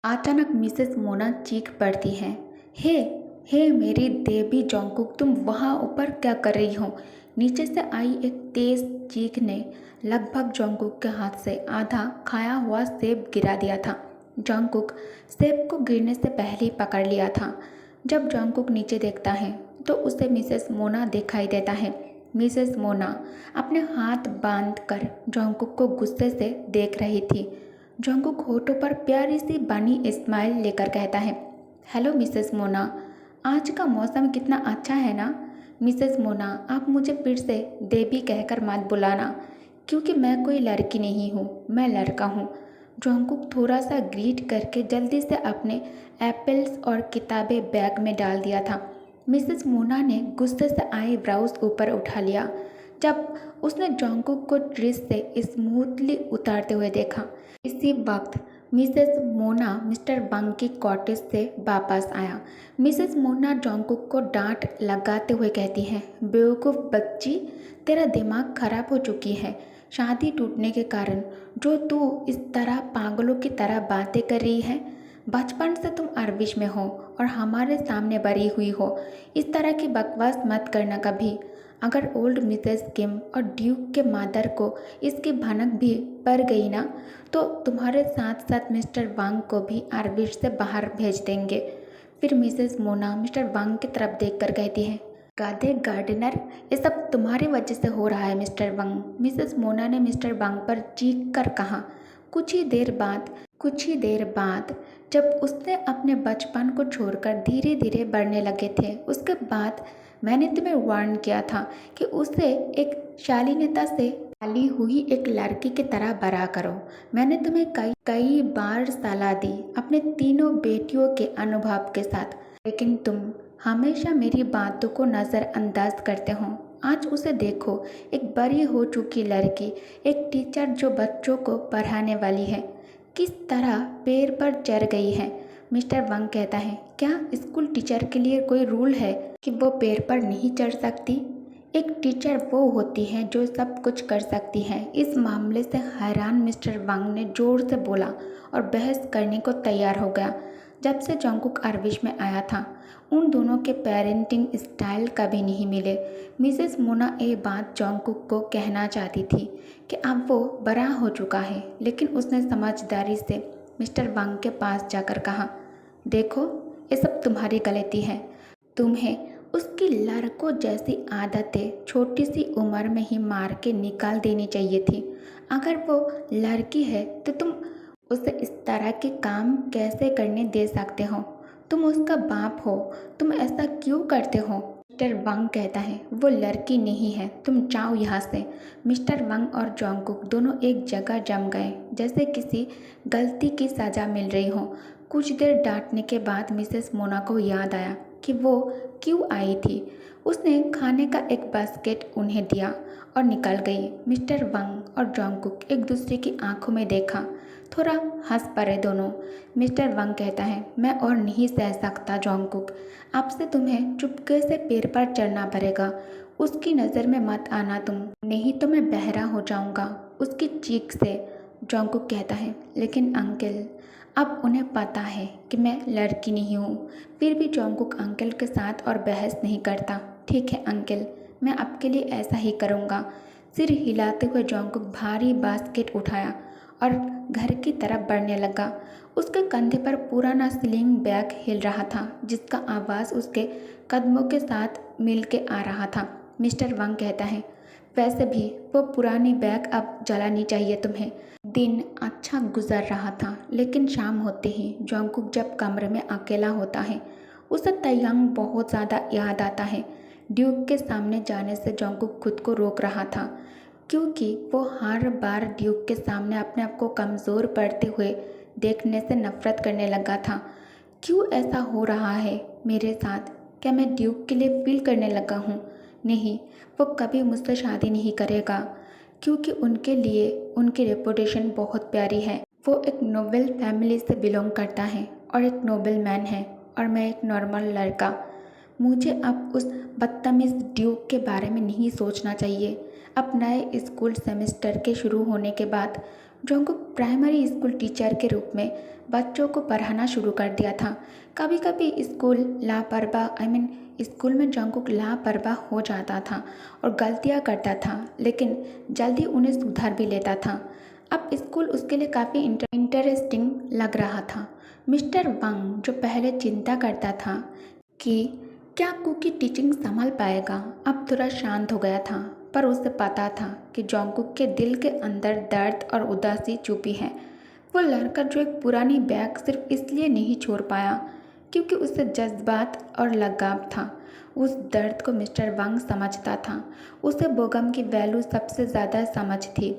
अचानक मिसेस मोना चीख पड़ती हैं। हे, हे मेरी देवी जोंगकुक, तुम वहाँ ऊपर क्या कर रही हो? नीचे से आई एक तेज चीख ने लगभग जोंगकुक के हाथ से आधा खाया हुआ सेब गिरा दिया था। जोंगकुक सेब को गिरने से पहले ही पकड़ लिया था। जब जोंगकुक नीचे देखता है तो उसे मिसेस मोना दिखाई देता है। मिसेस मोना अपने हाथ बांध कर जोंगकुक को गुस्से से देख रही थी। जोंगकुक होठों पर प्यारी सी बनी स्माइल लेकर कहता है, हेलो मिसेस मोना, आज का मौसम कितना अच्छा है ना। मिसेस मोना, आप मुझे फिर से देवी कहकर मत बुलाना, क्योंकि मैं कोई लड़की नहीं हूँ, मैं लड़का हूँ। जोंगकुक थोड़ा सा ग्रीट करके जल्दी से अपने एप्पल्स और किताबें बैग में डाल दिया था। मिसेस मोना ने गुस्से से आई ब्राउज ऊपर उठा लिया जब उसने जोंगकुक को ड्रेस से स्मूथली उतारते हुए देखा। इसी वक्त मिसेस मोना मिस्टर बंग की कॉटेज से वापस आया। मिसेस मोना जोंगकुक को डांट लगाते हुए कहती है, बेवकूफ़ बच्ची, तेरा दिमाग खराब हो चुकी है। शादी टूटने के कारण जो तू इस तरह पागलों की तरह बातें कर रही है, बचपन से तुम अरबिश में हो और हमारे सामने बरी हुई हो। इस तरह की बकवास मत करना कभी। अगर ओल्ड मिसेस किम और ड्यूक के मादर को इसकी भनक भी पड़ गई ना, तो तुम्हारे साथ साथ मिस्टर वांग को भी आरबिश से बाहर भेज देंगे। फिर मिसेस मोना मिस्टर वांग की तरफ देखकर कहती है, गाधे गार्डनर, ये सब तुम्हारी वजह से हो रहा है मिस्टर वांग। मिसेस मोना ने मिस्टर वांग पर चीख कर कहा। कुछ ही देर बाद जब उसने अपने बचपन को छोड़कर धीरे धीरे बढ़ने लगे थे, उसके बाद मैंने तुम्हें वार्न किया था कि उसे एक शालीनता से पाली हुई एक लड़की की तरह बड़ा करो। मैंने तुम्हें कई बार सलाह दी अपने तीनों बेटियों के अनुभव के साथ, लेकिन तुम हमेशा मेरी बातों को नज़रअंदाज करते हो। आज उसे देखो, एक बड़ी हो चुकी लड़की, एक टीचर जो बच्चों को पढ़ाने वाली है, किस तरह पैर पर चढ़ गई है। मिस्टर वंग कहता है, क्या स्कूल टीचर के लिए कोई रूल है कि वो पैर पर नहीं चढ़ सकती? एक टीचर वो होती है जो सब कुछ कर सकती है। इस मामले से हैरान मिस्टर वांग ने जोर से बोला और बहस करने को तैयार हो गया। जब से जोंगकुक अरबिश में आया था, उन दोनों के पेरेंटिंग स्टाइल कभी नहीं मिले। मिसेस मोना ये बात जोंगकुक को कहना चाहती थी कि अब वो बड़ा हो चुका है, लेकिन उसने समझदारी से मिस्टर वांग के पास जाकर कहा, देखो, ये सब तुम्हारी गलती है। तुम्हें उसकी लड़कों जैसी आदतें छोटी सी उम्र में ही मार के निकाल देनी चाहिए थी। अगर वो लड़की है तो तुम उसे इस तरह के काम कैसे करने दे सकते हो? तुम उसका बाप हो, तुम ऐसा क्यों करते हो? मिस्टर वंग कहता है, वो लड़की नहीं है, तुम जाओ यहाँ से। मिस्टर वंग और जोंगकुक दोनों एक जगह जम गए, जैसे किसी गलती की सज़ा मिल रही हो। कुछ देर डांटने के बाद मिसेस मोना को याद आया कि वो क्यों आई थी। उसने खाने का एक बास्केट उन्हें दिया और निकल गई। मिस्टर वंग और जोंगकुक एक दूसरे की आंखों में देखा, थोड़ा हंस पड़े दोनों। मिस्टर वंग कहता है, मैं और नहीं सह सकता जोंगकुक, अब से तुम्हें चुपके से पैर पर चढ़ना पड़ेगा। उसकी नज़र में मत आना तुम, नहीं तो मैं बहरा हो जाऊंगा उसकी चीख से। जोंगकुक कहता है, लेकिन अंकल, अब उन्हें पता है कि मैं लड़की नहीं हूँ। फिर भी जोंगकुक अंकल के साथ और बहस नहीं करता। ठीक है अंकल, मैं आपके लिए ऐसा ही करूँगा। सिर हिलाते हुए जोंगकुक भारी बास्केट उठाया और घर की तरफ बढ़ने लगा। उसके कंधे पर पुराना स्लिंग बैग हिल रहा था, जिसका आवाज़ उसके कदमों के साथ मिल के आ रहा था। मिस्टर वांग कहता है, वैसे भी वो पुरानी बैग अब जलानी चाहिए तुम्हें। दिन अच्छा गुजर रहा था, लेकिन शाम होते ही जोंगकुक जब कमरे में अकेला होता है, उसे तयंग बहुत ज़्यादा याद आता है। ड्यूक के सामने जाने से जोंगकुक खुद को रोक रहा था, क्योंकि वो हर बार ड्यूक के सामने अपने आप को कमज़ोर पड़ते हुए देखने से नफरत करने लगा था। क्यों ऐसा हो रहा है मेरे साथ? क्या मैं ड्यूक के लिए फील करने लगा हूँ? नहीं, वो कभी मुझसे शादी नहीं करेगा, क्योंकि उनके लिए उनकी रेपुटेशन बहुत प्यारी है। वो एक नोबल फैमिली से बिलोंग करता है और एक नोबल मैन है, और मैं एक नॉर्मल लड़का। मुझे अब उस बदतमीज़ ड्यूक के बारे में नहीं सोचना चाहिए। अब नए स्कूल सेमेस्टर के शुरू होने के बाद जोंगकुक प्राइमरी स्कूल टीचर के रूप में बच्चों को पढ़ाना शुरू कर दिया था। कभी कभी स्कूल में जोंगकुक लापरवाह हो जाता था और गलतियां करता था, लेकिन जल्दी उन्हें सुधार भी लेता था। अब स्कूल उसके लिए काफ़ी इंटरेस्टिंग लग रहा था। मिस्टर वांग, जो पहले चिंता करता था कि क्या कुकी टीचिंग संभाल पाएगा, अब थोड़ा शांत हो गया था। पर उसे पता था कि जोंगकुक के दिल के अंदर दर्द और उदासी छुपी है। वो लड़का जो एक पुरानी बैग सिर्फ इसलिए नहीं छोड़ पाया क्योंकि उसे जज्बात और लगाव था। उस दर्द को मिस्टर वांग समझता था। उसे बोगम की वैल्यू सबसे ज़्यादा समझ थी।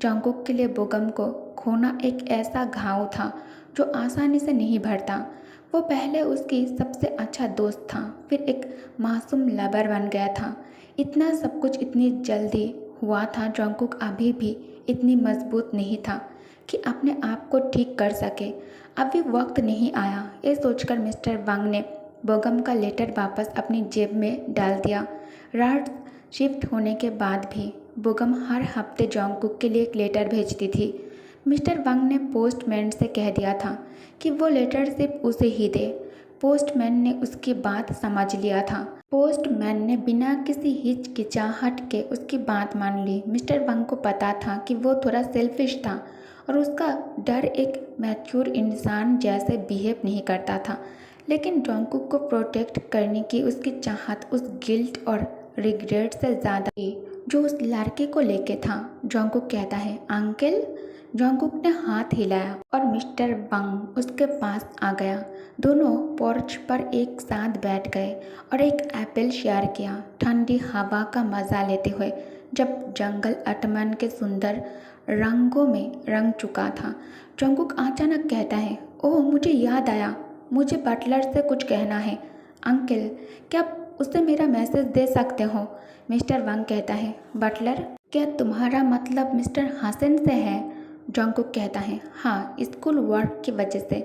जोंगकुक के लिए बोगम को खोना एक ऐसा घाव था जो आसानी से नहीं भरता। वो पहले उसकी सबसे अच्छा दोस्त था, फिर एक मासूम लवर बन गया था। इतना सब कुछ इतनी जल्दी हुआ था। जोंगकुक अभी भी इतनी मजबूत नहीं था कि अपने आप को ठीक कर सके। अभी वक्त नहीं आया। ये सोचकर मिस्टर वांग ने बोगम का लेटर वापस अपनी जेब में डाल दिया। रात शिफ्ट होने के बाद भी बोगम हर हफ्ते जोंगकुक के लिए एक लेटर भेजती थी। मिस्टर वांग ने पोस्टमैन से कह दिया था कि वो लेटर सिर्फ उसे ही दे। पोस्टमैन ने उसकी बात समझ लिया था। पोस्टमैन ने बिना किसी हिचकिचाहट के उसकी बात मान ली। मिस्टर वांग को पता था कि वो थोड़ा सेल्फिश था और उसका डर एक मैच्योर इंसान जैसे बिहेव नहीं करता था, लेकिन जोंगकुक को प्रोटेक्ट करने की उसकी चाहत उस गिल्ट और रिग्रेट से ज़्यादा थी जो उस लड़के को लेके था। जोंगकुक कहता है, अंकल। जोंगकुक ने हाथ हिलाया और मिस्टर वांग उसके पास आ गया। दोनों पोर्च पर एक साथ बैठ गए और एक एप्पल शेयर किया, ठंडी हवा का मज़ा लेते हुए। जब जंगल अटमन के सुंदर रंगों में रंग चुका था, जोंगकुक अचानक कहता है, ओह मुझे याद आया, मुझे बटलर से कुछ कहना है। अंकल, क्या उसे मेरा मैसेज दे सकते हो? मिस्टर वांग कहता है, बटलर? क्या तुम्हारा मतलब मिस्टर हसन से है? जोंगकुक कहता है, हाँ, स्कूल वर्क की वजह से।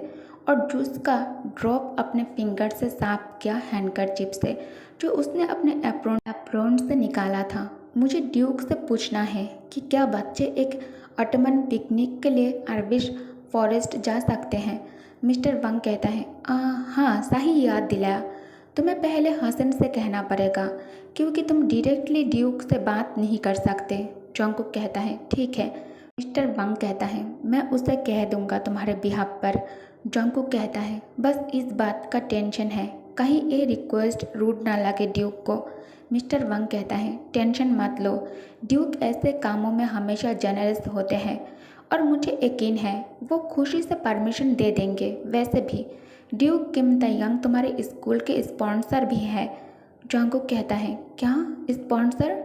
और जूस का ड्रॉप अपने फिंगर से साफ किया हैंडकरचिप से जो उसने अपने एप्रोन से निकाला था। मुझे ड्यूक से पूछना है कि क्या बच्चे एक अटमन पिकनिक के लिए अरबिश फॉरेस्ट जा सकते हैं? मिस्टर वांग कहता है, हाँ, सही याद दिलाया। तुम्हें पहले हसन से कहना पड़ेगा क्योंकि तुम डायरेक्टली ड्यूक से बात नहीं कर सकते। जोंगकुक कहता है, ठीक है। मिस्टर वांग कहता है, मैं उसे कह दूंगा तुम्हारे बिहाफ पर। जोंगकुक कहता है, बस इस बात का टेंशन है, कहीं ये रिक्वेस्ट रूड ना लगे ड्यूक को। मिस्टर वांग कहता है, टेंशन मत लो, ड्यूक ऐसे कामों में हमेशा जनरस होते हैं और मुझे यकीन है वो खुशी से परमिशन दे देंगे। वैसे भी ड्यूक किम तयंग तुम्हारे स्कूल के स्पॉन्सर भी है। जोंगकुक कहता है, क्या स्पॉन्सर?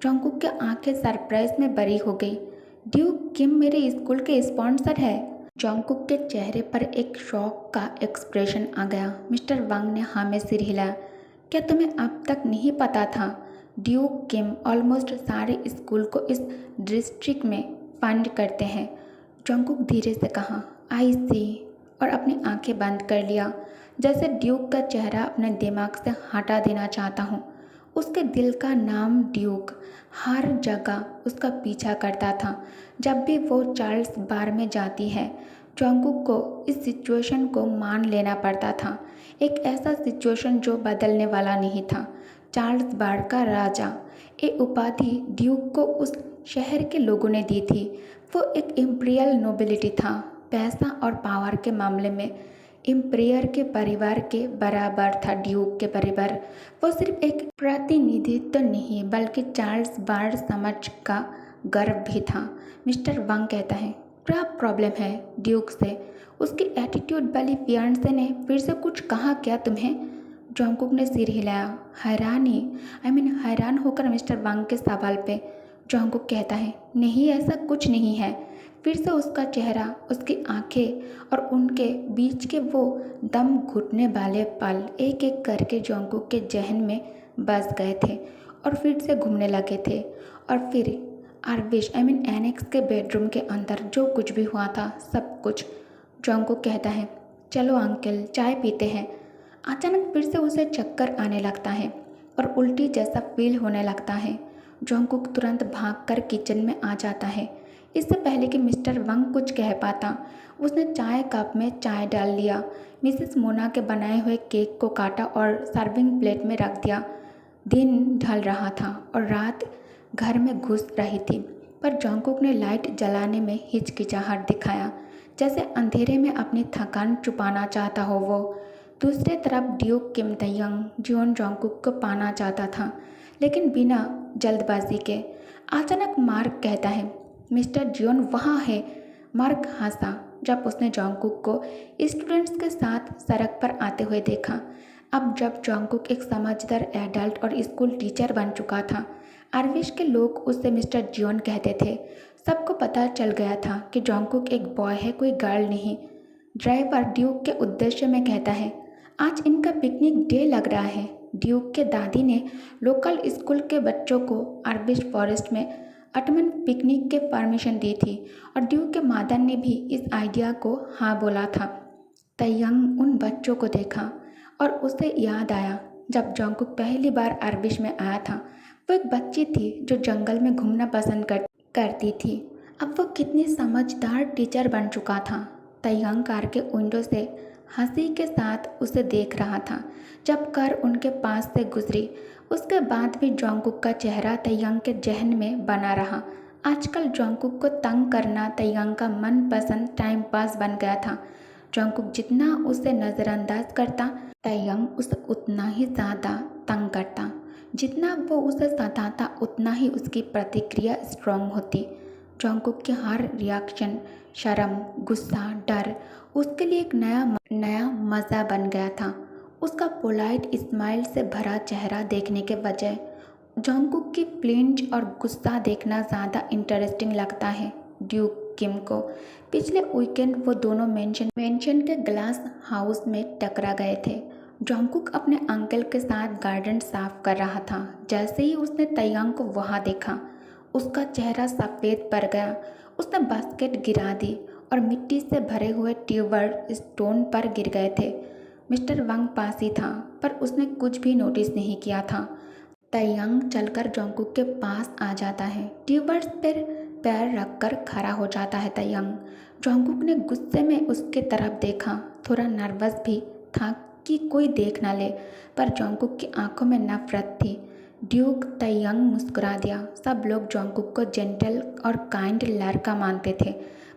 जोंगकुक की आंखें सरप्राइज में बड़ी हो गई। ड्यूक किम मेरे स्कूल के स्पॉन्सर है? जोंगकुक के चेहरे पर एक शौक का एक्सप्रेशन आ गया। मिस्टर वांग ने हाँ में सिर हिलाया। क्या तुम्हें अब तक नहीं पता था? ड्यूक किम ऑलमोस्ट सारे स्कूल को इस डिस्ट्रिक्ट में फंड करते हैं। जोंगकुक धीरे से कहा, आई सी, और अपनी आंखें बंद कर लिया, जैसे ड्यूक का चेहरा अपने दिमाग से हटा देना चाहता हूँ। उसके दिल का नाम ड्यूक हर जगह उसका पीछा करता था। जब भी वो चार्ल्स बार में जाती है, जोंगकुक को इस सिचुएशन को मान लेना पड़ता था। एक ऐसा सिचुएशन जो बदलने वाला नहीं था। चार्ल्स बार का राजा, ये उपाधि ड्यूक को उस शहर के लोगों ने दी थी। वो एक इम्पीरियल नोबिलिटी था। पैसा और पावर के मामले में इम्पीरियर के परिवार के बराबर था ड्यूक के परिवार। वो सिर्फ एक प्रतिनिधित्व नहीं बल्कि चार्ल्स बार समझ का गर्व भी था। मिस्टर वांग कहता है, क्या प्रॉब्लम है ड्यूक से? उसकी एटीट्यूड वाली फियांसे ने फिर से कुछ कहा क्या तुम्हें? जोंगकुक ने सिर हिलाया, हैरान होकर मिस्टर वांग के सवाल पे। जोंगकुक कहता है, नहीं, ऐसा कुछ नहीं है। फिर से उसका चेहरा, उसकी आंखें और उनके बीच के वो दम घुटने वाले पल एक एक करके जोंगकुक के जहन में बस गए थे और फिर से घूमने लगे थे। और फिर एनेक्स के बेडरूम के अंदर जो कुछ भी हुआ था, सब कुछ। जोंगकुक कहता है, चलो अंकल, चाय पीते हैं। अचानक फिर से उसे चक्कर आने लगता है और उल्टी जैसा फील होने लगता है। जोंगकुक तुरंत भागकर किचन में आ जाता है। इससे पहले कि मिस्टर वंग कुछ कह पाता, उसने चाय कप में चाय डाल लिया, मिसेस मोना के बनाए हुए केक को काटा और सर्विंग प्लेट में रख दिया। दिन ढल रहा था और रात घर में घुस रही थी, पर जोंगकुक ने लाइट जलाने में हिचकिचाहट दिखाया, जैसे अंधेरे में अपनी थकान छुपाना चाहता हो वो। दूसरी तरफ ड्यूक किम तयंग जियोन जोंगकुक को पाना चाहता था, लेकिन बिना जल्दबाजी के। अचानक मार्क कहता है, मिस्टर जियोन वहाँ है। मार्क हंसा जब उसने जोंगकुक को स्टूडेंट्स के साथ सड़क पर आते हुए देखा। अब जब जोंगकुक एक समझदार एडल्ट और स्कूल टीचर बन चुका था, आर्विश के लोग उससे मिस्टर जियोन कहते थे। सबको पता चल गया था कि जोंगकुक एक बॉय है, कोई गर्ल नहीं। ड्राइवर ड्यूक के उद्देश्य में कहता है, आज इनका पिकनिक डे लग रहा है। ड्यूक के दादी ने लोकल स्कूल के बच्चों को आर्विश फॉरेस्ट में अटमन पिकनिक के परमिशन दी थी और ड्यूक के मादर ने भी इस आइडिया को हाँ बोला था। तयंग उन बच्चों को देखा और उसे याद आया जब जोंगकुक पहली बार आर्विश में आया था। वो एक बच्ची थी जो जंगल में घूमना पसंद करती थी। अब वो कितनी समझदार टीचर बन चुका था। तयंग कार के विंडो से हंसी के साथ उसे देख रहा था जब कार उनके पास से गुजरी। उसके बाद भी जोंगकुक का चेहरा तयंग के जहन में बना रहा। आजकल जोंगकुक को तंग करना तयंग का मनपसंद टाइम पास बन गया था। जोंगकुक जितना उसे नज़रअंदाज करता, तयंग उसे उतना ही ज़्यादा तंग करता। जितना वो उसे सताता, उतना ही उसकी प्रतिक्रिया स्ट्रॉन्ग होती। जोंगकुक के हर रिएक्शन, शर्म, गुस्सा, डर उसके लिए एक नया मज़ा बन गया था। उसका पोलाइट स्माइल से भरा चेहरा देखने के बजाय जोंगकुक की फ्लिंच और गुस्सा देखना ज़्यादा इंटरेस्टिंग लगता है ड्यूक किम को। पिछले वीकेंड वो दोनों मेंशन के ग्लास हाउस में टकरा गए थे। जोंगकुक अपने अंकल के साथ गार्डन साफ कर रहा था। जैसे ही उसने तयंग को वहाँ देखा, उसका चेहरा सफ़ेद पड़ गया। उसने बास्केट गिरा दी और मिट्टी से भरे हुए ट्यूबर स्टोन पर गिर गए थे। मिस्टर वंग पास ही था, पर उसने कुछ भी नोटिस नहीं किया था। तयंग चलकर जोंगकुक के पास आ जाता है। ट्यूबर्स पर पैर रखकर खड़ा हो जाता है तयंग। जोंगकुक ने गुस्से में उसके तरफ देखा, थोड़ा नर्वस भी था कि कोई देख ना ले, पर जोंगकुक की आंखों में नफरत थी। ड्यूक तयंग मुस्कुरा दिया। सब लोग जोंगकुक को जेंटल और काइंड लड़का मानते थे,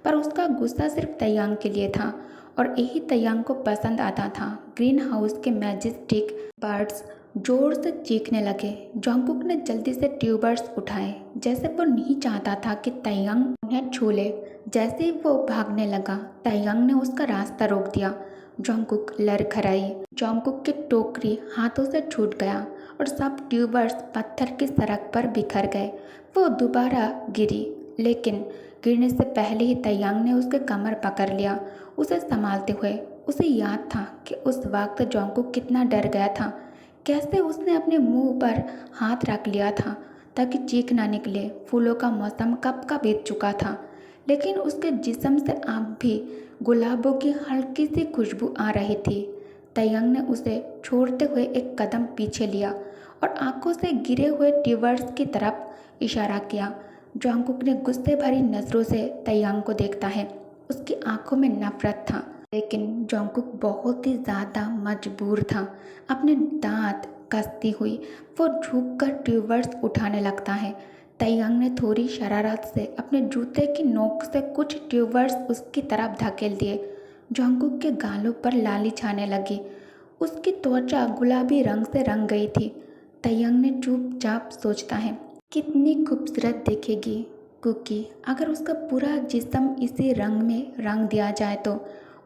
पर उसका गुस्सा सिर्फ तयंग के लिए था और यही तयंग को पसंद आता था। ग्रीन हाउस के मैजेस्टिक बर्ड्स जोर से चीखने लगे। जोंगकुक ने जल्दी से ट्यूबर्स उठाए, जैसे वो नहीं चाहता था कि तयंग उन्हें छू ले। जैसे ही वो भागने लगा, तयंग ने उसका रास्ता रोक दिया। जोंगकुक लड़खड़ाई। जोंगकुक की टोकरी हाथों से छूट गया और सब ट्यूबर्स पत्थर की सड़क पर बिखर गए। वो दोबारा गिरी, लेकिन गिरने से पहले ही तयंग ने उसके कमर पकड़ लिया, उसे संभालते हुए। उसे याद था कि उस वक्त जोंगकुक कितना डर गया था, कैसे उसने अपने मुंह पर हाथ रख लिया था ताकि चीख ना निकले। फूलों का मौसम कब का बीत चुका था, लेकिन उसके जिस्म से अब भी गुलाबों की हल्की सी खुशबू आ रही थी। तयंग ने उसे छोड़ते हुए एक कदम पीछे लिया और आंखों से गिरे हुए ट्यूबर्स की तरफ इशारा किया। जोंगकुक ने गुस्से भरी नज़रों से तयंग को देखता है। उसकी आंखों में नफरत था, लेकिन जोंगकुक बहुत ही ज़्यादा मजबूर था। अपने दांत कसती हुई वो झुककर ट्यूबर्स उठाने लगता है। तयंग ने थोड़ी शरारत से अपने जूते की नोक से कुछ ट्यूबर्स उसकी तरफ धकेल दिए। जोंगकुक के गालों पर लाली छाने लगी। उसकी त्वचा गुलाबी रंग से रंग गई थी। तयंग ने चुपचाप सोचता है, कितनी खूबसूरत दिखेगी कुकी अगर उसका पूरा जिस्म इसी रंग में रंग दिया जाए तो।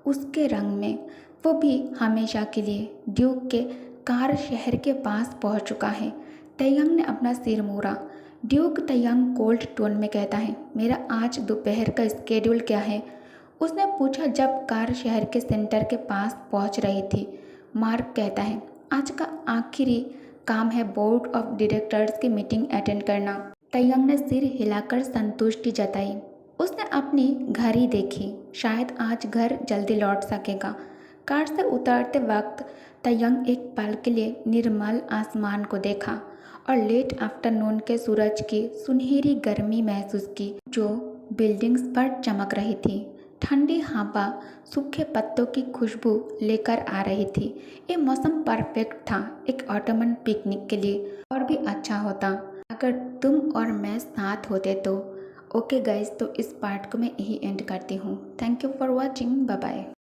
उसके रंग में, वो भी हमेशा के लिए। ड्यूक के कार शहर के पास पहुंच चुका है। तयंग ने अपना सिर मोड़ा। ड्यूक तयंग कोल्ड टोन में कहता है, मेरा आज दोपहर का स्केड्यूल क्या है? उसने पूछा जब कार शहर के सेंटर के पास पहुंच रही थी। मार्क कहता है, आज का आखिरी काम है बोर्ड ऑफ डायरेक्टर्स की मीटिंग अटेंड करना। तयंग ने सिर हिलाकर संतुष्टि जताई। उसने अपनी घड़ी देखी, शायद आज घर जल्दी लौट सकेगा। कार से उतरते वक्त तयंग एक पल के लिए निर्मल आसमान को देखा और लेट आफ्टरनून के सूरज की सुनहरी गर्मी महसूस की, जो बिल्डिंग्स पर चमक रही थी। ठंडी हवा सूखे पत्तों की खुशबू लेकर आ रही थी। ये मौसम परफेक्ट था एक ऑटमन पिकनिक के लिए। और भी अच्छा होता अगर तुम और मैं साथ होते तो। ओके गाइस, तो इस पार्ट को मैं यही एंड करती हूँ। Thank you for watching. Bye bye.